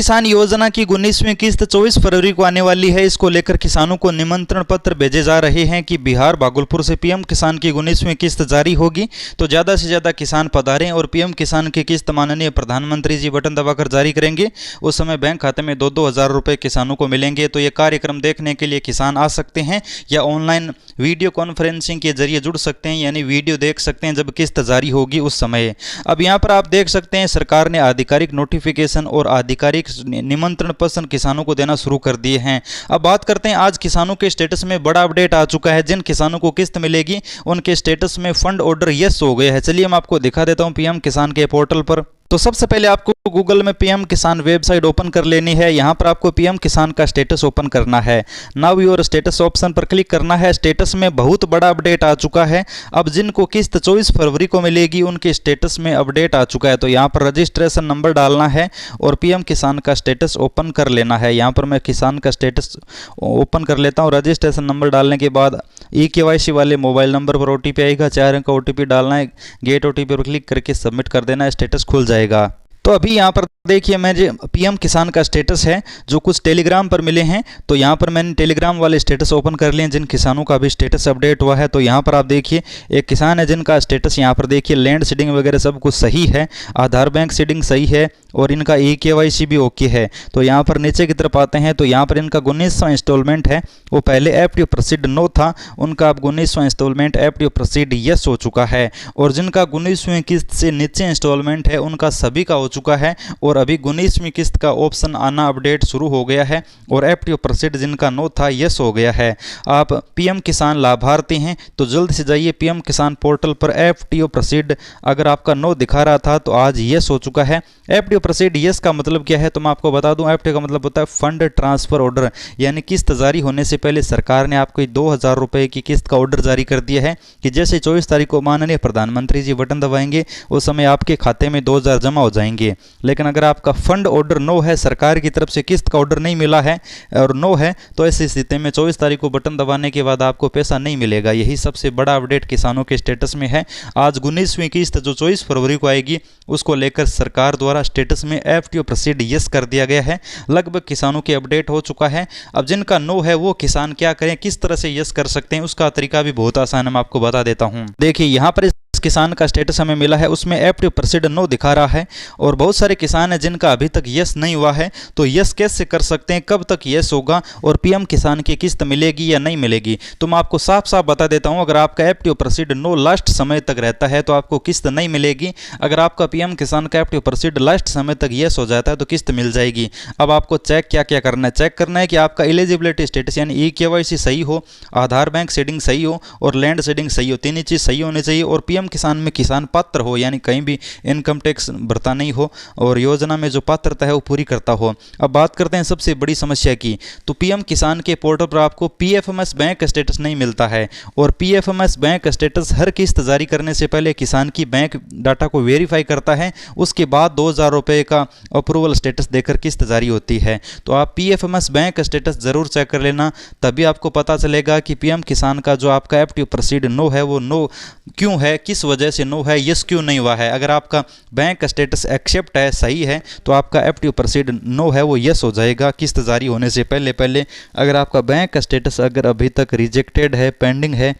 किसान योजना की 19वीं किस्त 24 फरवरी को आने वाली है। इसको लेकर किसानों को निमंत्रण पत्र भेजे जा रहे हैं कि बिहार भागलपुर से पीएम किसान की 19वीं किस्त जारी होगी, तो ज़्यादा से ज़्यादा किसान पधारें और पीएम किसान की किस्त माननीय प्रधानमंत्री जी बटन दबाकर जारी करेंगे। उस समय बैंक खाते में 2-2 हज़ार रुपये किसानों को मिलेंगे। तो ये कार्यक्रम देखने के लिए किसान आ सकते हैं या ऑनलाइन वीडियो कॉन्फ्रेंसिंग के जरिए जुड़ सकते हैं, यानी वीडियो देख सकते हैं जब किस्त जारी होगी उस समय। अब यहाँ पर आप देख सकते हैं सरकार ने आधिकारिक नोटिफिकेशन और आधिकारिक निमंत्रण पत्र किसानों को देना शुरू कर दिए हैं। अब बात करते हैं आज किसानों के स्टेटस में बड़ा अपडेट आ चुका है। जिन किसानों को किस्त मिलेगी उनके स्टेटस में फंड ऑर्डर यस हो गया है। चलिए मैं आपको दिखा देता हूं पीएम किसान के पोर्टल पर। तो सबसे पहले आपको गूगल में पीएम किसान वेबसाइट ओपन कर लेनी है। यहाँ पर आपको पीएम किसान का स्टेटस ओपन करना है। नाउ योर स्टेटस ऑप्शन पर क्लिक करना है। स्टेटस में बहुत बड़ा अपडेट आ चुका है। अब जिनको किस्त 24 फरवरी को मिलेगी उनके स्टेटस में अपडेट आ चुका है। तो यहाँ पर रजिस्ट्रेशन नंबर डालना है और पीएम किसान का स्टेटस ओपन कर लेना है। यहाँ पर मैं किसान का स्टेटस ओपन कर लेता हूँ। रजिस्ट्रेशन नंबर डालने के बाद eKYC वाले मोबाइल नंबर पर OTP आएगा, 4 अंक का OTP डालना है। गेट OTP पर क्लिक करके सबमिट कर देना है, स्टेटस खुल जाएगा। तो अभी यहाँ पर देखिए मैं जो पीएम किसान का स्टेटस है जो कुछ टेलीग्राम पर मिले हैं, तो यहाँ पर मैंने टेलीग्राम वाले स्टेटस ओपन कर लिए जिन किसानों का अभी स्टेटस अपडेट हुआ है। तो यहाँ पर आप देखिए एक किसान है जिनका स्टेटस यहाँ पर देखिए लैंड सीडिंग वगैरह सब कुछ सही है, आधार बैंक सीडिंग सही है और इनका eKYC भी ओके है। तो यहाँ पर नीचे की तरफ आते हैं तो यहाँ पर इनका 19वां इंस्टॉलमेंट है, वो पहले एफ टू प्रोसीड नो था, उनका अब 19वां instalment F to proceed yes हो चुका है। और जिनका 19वीं किस्त से नीचे इंस्टॉलमेंट है उनका सभी का हो चुका है और अभी 19वीं किस्त का ऑप्शन आना अपडेट शुरू हो गया है और एफ टू प्रोसीड जिनका नो था यस हो गया है। आप पीएम किसान लाभार्थी हैं तो जल्द से जाइए पीएम किसान पोर्टल पर एफ टू प्रोसीड, अगर आपका नो दिखा रहा था तो आज यस हो चुका है। एफ टू प्रोसीड यस का मतलब क्या है तो मैं आपको बता दूं, एफ टू का मतलब होता है फंड ट्रांसफर ऑर्डर, यानी किस्त जारी होने से पहले सरकार ने आपको 2,000 रुपये की किस्त का ऑर्डर जारी कर दिया है कि जैसे 24 तारीख को माननीय प्रधानमंत्री जी बटन दबाएंगे उस समय आपके खाते में 2,000 जमा हो जाएंगे। लेकिन अगर आपका फंड ऑर्डर नो है, सरकार की तरफ से किस्त का ऑर्डर नहीं मिला है और नो है, तो ऐसी स्थिति में 24 तारीख को बटन दबाने के बाद आपको पैसा नहीं मिलेगा। यही सबसे बड़ा अपडेट किसानों के स्टेटस में है। आज 19वीं किस्त जो 24 फरवरी को आएगी उसको लेकर सरकार द्वारा स्टेटस में एफ टू प्रोसीड यस कर दिया गया है। लगभग किसानों के अपडेट हो चुका है। अब जिनका नो है वो किसान क्या करें, किस तरह से यस कर सकते हैं, उसका तरीका भी बहुत आसान है, मैं आपको बता देता हूं। देखिए यहाँ पर किसान का स्टेटस हमें मिला है, उसमें एफ टू प्रोसीड नो दिखा रहा है और बहुत सारे किसान हैं जिनका अभी तक यस नहीं हुआ है। तो यस कैसे कर सकते हैं, कब तक यस होगा और पीएम किसान की किस्त मिलेगी या नहीं मिलेगी, तो मैं आपको साफ साफ बता देता हूं। अगर आपका F to proceed no last समय तक रहता है तो आपको किस्त नहीं मिलेगी। अगर आपका पीएम किसान का एफ टू प्रोसीड लास्ट समय तक यस हो जाता है तो किस्त मिल जाएगी। अब आपको चेक क्या क्या करना है, चेक करना है कि आपका एलिजिबिलिटी स्टेटस यानी eKYC सही हो, आधार बैंक सीडिंग सही हो और लैंड सीडिंग सही हो, तीन ही चीज़ सही होनी चाहिए। और पीएम किसान में किसान पात्र हो, यानी कहीं भी इनकम टैक्स भरता नहीं हो और योजना में जो पात्रता है वो पूरी करता हो। अब बात करते हैं सबसे बड़ी समस्या की। तो पीएम किसान के पोर्टल पर आपको पीएफएमएस बैंक स्टेटस नहीं मिलता है और पीएफएमएस बैंक स्टेटस हर किस्त जारी करने से पहले किसान की बैंक डाटा को वेरीफाई करता है, उसके बाद 2,000 रुपये का अप्रूवल स्टेटस देकर किस्त जारी होती है। तो आप पीएफएमएस बैंक स्टेटस जरूर चेक कर लेना, तभी आपको पता चलेगा कि पीएम किसान का जो आपका एफ टू प्रोसीड नो है वो नो क्यों है, किस वजह से नो है, यस क्यों नहीं हुआ है। अगर आपका बैंक स्टेटस एक्सेप्ट है, सही है, तो आपका एफ टू प्रोसीड नो है वो यस हो जाएगा किस्त जारी होने से पहले पहले। अगर आपका बैंक स्टेटस अगर अभी तक रिजेक्टेड है, पेंडिंग है,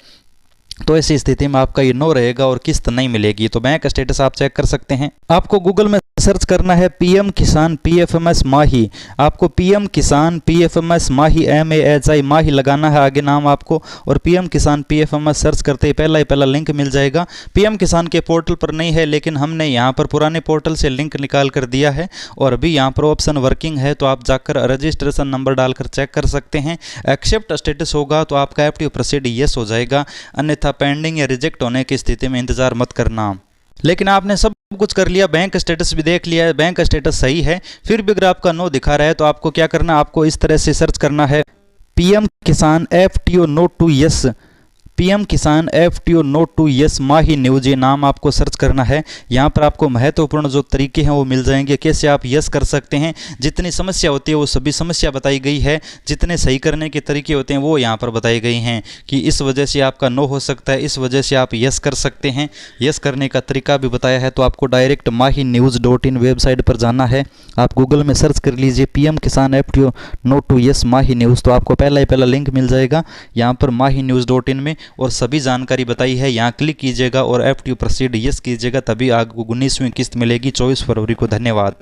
तो ऐसी स्थिति में आपका ये नो रहेगा और किस्त नहीं मिलेगी। तो बैंक स्टेटस आप चेक कर सकते हैं। आपको गूगल में सर्च करना है पीएम किसान पीएफएमएस माही। आपको पीएम किसान पीएफएमएस माही MAHI माही लगाना है आगे नाम आपको, और पीएम किसान पीएफएमएस सर्च करते ही पहला लिंक मिल जाएगा। पीएम किसान के पोर्टल पर नहीं है, लेकिन हमने यहाँ पर पुराने पोर्टल से लिंक निकाल कर दिया है और अभी यहाँ पर ऑप्शन वर्किंग है, तो आप जाकर रजिस्ट्रेशन नंबर डालकर चेक कर सकते हैं। एक्सेप्ट स्टेटस होगा तो आपका एफ टू प्रोसीड यस हो जाएगा, अन्यथा पेंडिंग या रिजेक्ट होने की स्थिति में इंतजार मत करना। लेकिन आपने सब कुछ कर लिया, बैंक स्टेटस भी देख लिया है, बैंक स्टेटस सही है, फिर भी अगर आपका नो दिखा रहा है तो आपको क्या करना है, आपको इस तरह से सर्च करना है PM Kisan F to no to yes PM Kisan FTO note to yes Mahi news, ये नाम आपको सर्च करना है। यहाँ पर आपको महत्वपूर्ण जो तरीके हैं वो मिल जाएंगे, कैसे आप यस कर सकते हैं। जितनी समस्या होती है वो सभी समस्या बताई गई है, जितने सही करने के तरीके होते हैं वो यहाँ पर बताई गई हैं कि इस वजह से आपका नो हो सकता है, इस वजह से आप यस कर सकते हैं। यस करने का तरीका भी बताया है। तो आपको डायरेक्ट mahinews.in वेबसाइट पर जाना है। आप गूगल में सर्च कर लीजिए PM Kisan FTO note to yes Mahi news, तो आपको पहला ही पहला लिंक मिल जाएगा यहाँ पर mahinews.in में, और सभी जानकारी बताई है। यहाँ क्लिक कीजिएगा और FTO प्रोसीड यस कीजिएगा, तभी आपको 19वीं किस्त मिलेगी 24 फरवरी को। धन्यवाद।